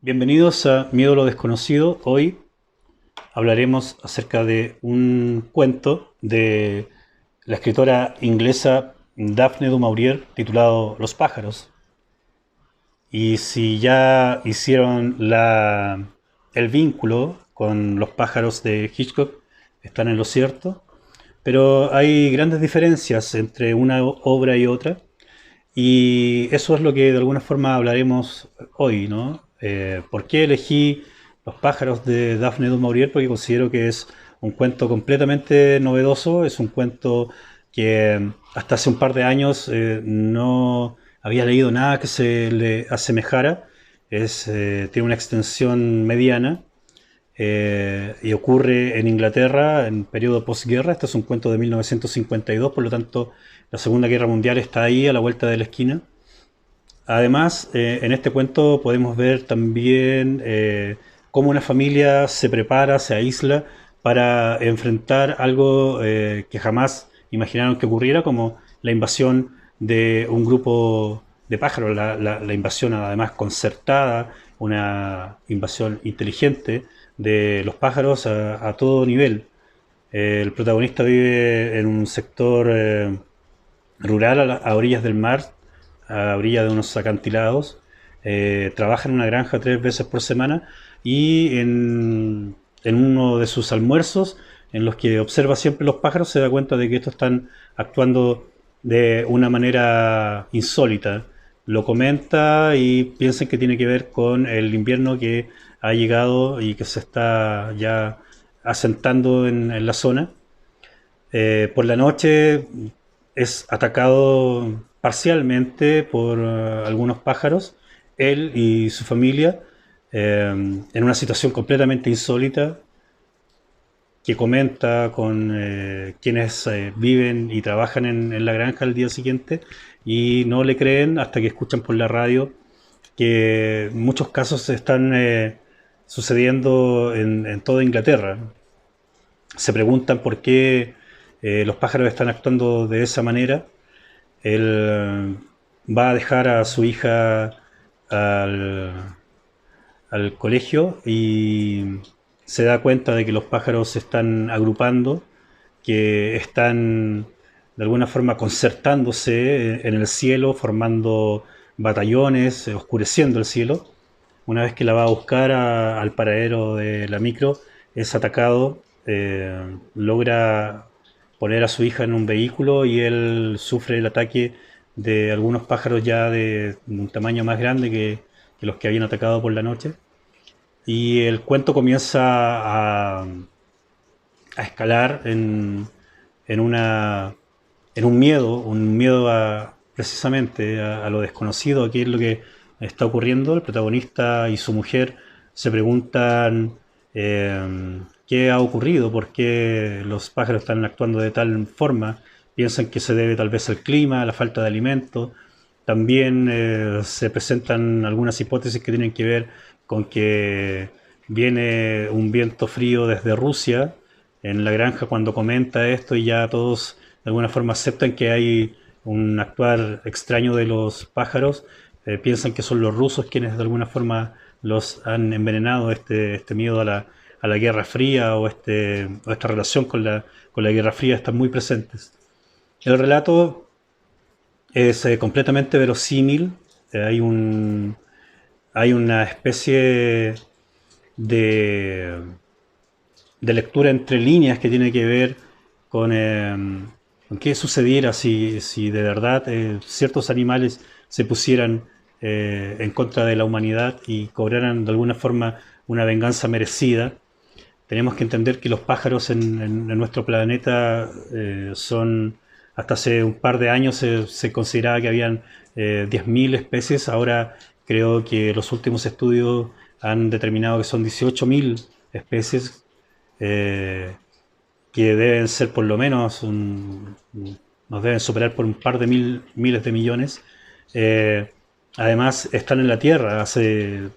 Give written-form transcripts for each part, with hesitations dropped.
Bienvenidos a Miedo a lo Desconocido. Hoy hablaremos acerca de un cuento de la escritora inglesa Daphne du Maurier titulado Los pájaros. Y si ya hicieron el vínculo con Los pájaros de Hitchcock, están en lo cierto. Pero hay grandes diferencias entre una obra y otra. Y eso es lo que de alguna forma hablaremos hoy, ¿no? ¿Por qué elegí Los pájaros de Daphne du Maurier? Porque considero que es un cuento completamente novedoso, es un cuento que hasta hace un par de años no había leído nada que se le asemejara. Tiene una extensión mediana y ocurre en Inglaterra en periodo posguerra. Este es un cuento de 1952, por lo tanto la Segunda Guerra Mundial está ahí a la vuelta de la esquina. Además, en este cuento podemos ver también cómo una familia se prepara, se aísla para enfrentar algo que jamás imaginaron que ocurriera, como la invasión de un grupo de pájaros, la invasión además concertada, una invasión inteligente de los pájaros a todo nivel. El protagonista vive en un sector rural a orillas del mar, a orillas de unos acantilados. Trabaja en una granja 3 veces por semana y en uno de sus almuerzos, en los que observa siempre los pájaros, se da cuenta de que estos están actuando de una manera insólita. Lo comenta y piensan que tiene que ver con el invierno que ha llegado y que se está ya asentando en la zona. Por la noche es atacado parcialmente por algunos pájaros, él y su familia, en una situación completamente insólita, que comenta con quienes viven y trabajan en la granja al día siguiente, y no le creen hasta que escuchan por la radio que muchos casos están sucediendo en toda Inglaterra. Se preguntan por qué los pájaros están actuando de esa manera. Él va a dejar a su hija al, al colegio y se da cuenta de que los pájaros se están agrupando, que están de alguna forma concertándose en el cielo, formando batallones, oscureciendo el cielo. Una vez que la va a buscar al paradero de la micro, es atacado, logra poner a su hija en un vehículo y él sufre el ataque de algunos pájaros ya de un tamaño más grande que los que habían atacado por la noche. Y el cuento comienza a escalar en, una, en un miedo precisamente a lo desconocido, a qué es lo que está ocurriendo. El protagonista y su mujer se preguntan qué ha ocurrido, por qué los pájaros están actuando de tal forma. Piensan que se debe tal vez al clima, a la falta de alimento. También se presentan algunas hipótesis que tienen que ver con que viene un viento frío desde Rusia en la granja cuando comenta esto, y ya todos de alguna forma aceptan que hay un actuar extraño de los pájaros. Piensan que son los rusos quienes de alguna forma los han envenenado. Este miedo a la Guerra Fría o esta relación con la Guerra Fría están muy presentes. El relato es completamente verosímil. Hay una especie de, de lectura entre líneas que tiene que ver con qué sucediera si de verdad ciertos animales se pusieran en contra de la humanidad y cobraran de alguna forma una venganza merecida. Tenemos que entender que los pájaros en nuestro planeta son, hasta hace un par de años se consideraba que habían 10.000 especies. Ahora creo que los últimos estudios han determinado que son 18.000 especies, eh, que deben ser por lo menos nos deben superar por un par de miles de millones. Eh, Además están en la Tierra hace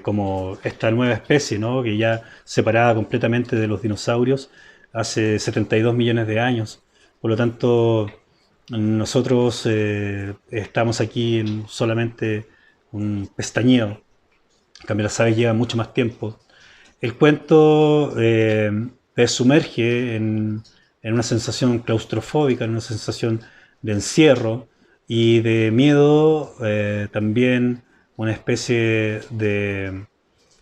como esta nueva especie, ¿no? Que ya separada completamente de los dinosaurios hace 72 millones de años. Por lo tanto, nosotros estamos aquí en solamente un pestañeo. En cambio, las aves llevan mucho más tiempo. El cuento te sumerge en una sensación claustrofóbica, en una sensación de encierro y de miedo, también una especie de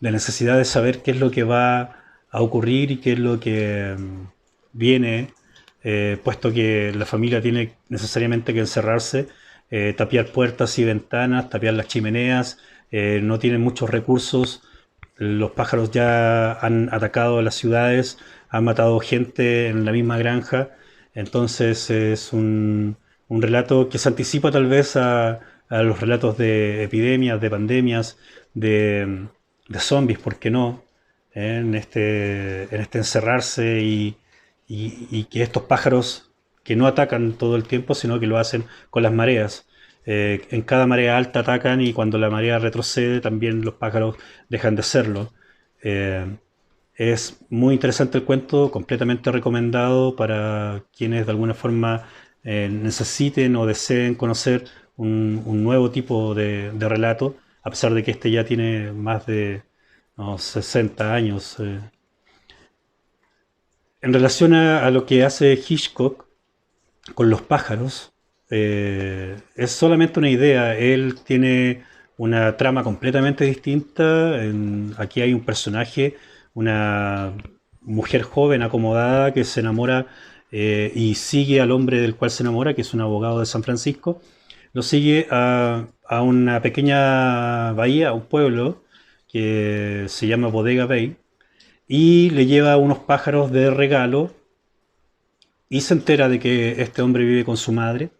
necesidad de saber qué es lo que va a ocurrir y qué es lo que viene, puesto que la familia tiene necesariamente que encerrarse, tapiar puertas y ventanas, tapiar las chimeneas, no tienen muchos recursos, los pájaros ya han atacado las ciudades, han matado gente en la misma granja, entonces es un relato que se anticipa tal vez a los relatos de epidemias, de pandemias, de zombies, ¿por qué no? En este encerrarse y que estos pájaros que no atacan todo el tiempo, sino que lo hacen con las mareas. En cada marea alta atacan y cuando la marea retrocede también los pájaros dejan de hacerlo. Eh, es muy interesante el cuento, completamente recomendado para quienes de alguna forma necesiten o deseen conocer un nuevo tipo de relato, a pesar de que este ya tiene más de no, 60 años. En relación a lo que hace Hitchcock con los pájaros, es solamente una idea. Él tiene una trama completamente distinta. Aquí hay un personaje, una mujer joven acomodada que se enamora y sigue al hombre del cual se enamora, que es un abogado de San Francisco. Lo sigue a una pequeña bahía, a un pueblo que se llama Bodega Bay, y le lleva unos pájaros de regalo y se entera de que este hombre vive con su madre.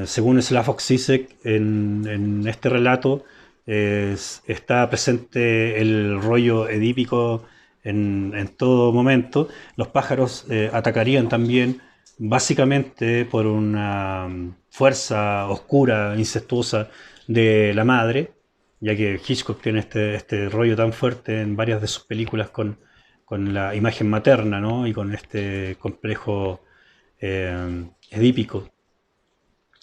Según Slavoj Zizek, en este relato está presente el rollo edípico en todo momento. Los pájaros atacarían también básicamente por una fuerza oscura, incestuosa de la madre, ya que Hitchcock tiene este rollo tan fuerte en varias de sus películas con la imagen materna, ¿no? Y con este complejo edípico.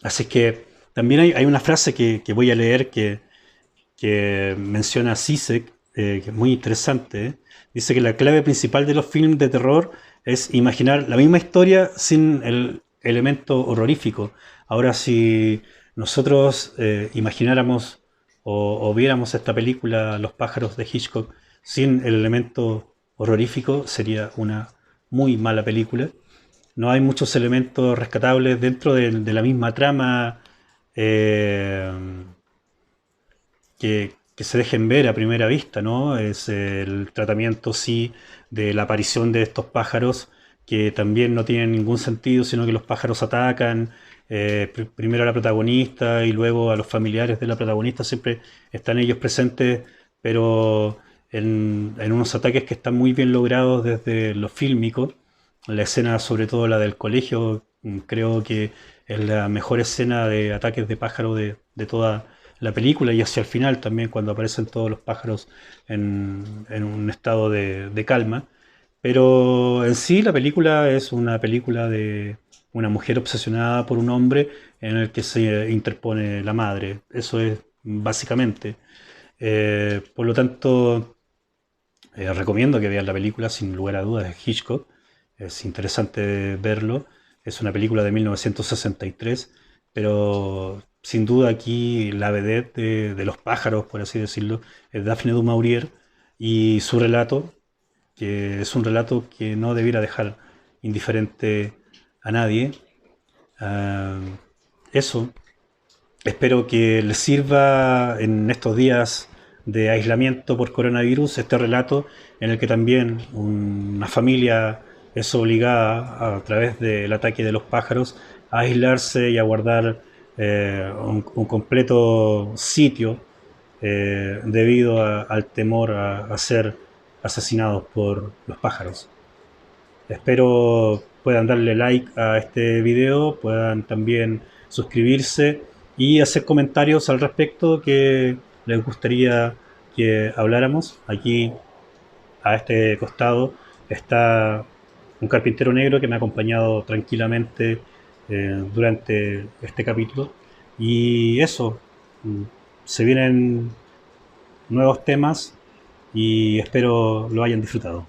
Así que también hay una frase que voy a leer que menciona Zizek, que es muy interesante. Dice que la clave principal de los films de terror es imaginar la misma historia sin el elemento horrorífico. Ahora, si nosotros imagináramos o viéramos esta película Los pájaros de Hitchcock sin el elemento horrorífico, sería una muy mala película. No hay muchos elementos rescatables dentro de la misma trama eh, que se dejen ver a primera vista, ¿no? Es el tratamiento, sí, de la aparición de estos pájaros que también no tienen ningún sentido, sino que los pájaros atacan primero a la protagonista y luego a los familiares de la protagonista, siempre están ellos presentes, pero en unos ataques que están muy bien logrados desde lo fílmico. La escena, sobre todo la del colegio, creo que es la mejor escena de ataques de pájaro de toda la película, y hacia el final también cuando aparecen todos los pájaros en un estado de calma. Pero en sí la película es una película de una mujer obsesionada por un hombre en el que se interpone la madre. Eso es básicamente. Por lo tanto, recomiendo que vean la película sin lugar a dudas de Hitchcock. Es interesante verlo. Es una película de 1963, pero sin duda aquí la vedette de los pájaros, por así decirlo, es Daphne du Maurier y su relato, que es un relato que no debiera dejar indiferente a nadie. Ah, eso, espero que les sirva en estos días de aislamiento por coronavirus este relato en el que también una familia es obligada a través del ataque de los pájaros a aislarse y a guardar un completo sitio debido al temor a ser asesinados por los pájaros. Espero puedan darle like a este video, puedan también suscribirse y hacer comentarios al respecto que les gustaría que habláramos. Aquí a este costado está un carpintero negro que me ha acompañado tranquilamente durante este capítulo. Y eso, se vienen nuevos temas y espero lo hayan disfrutado.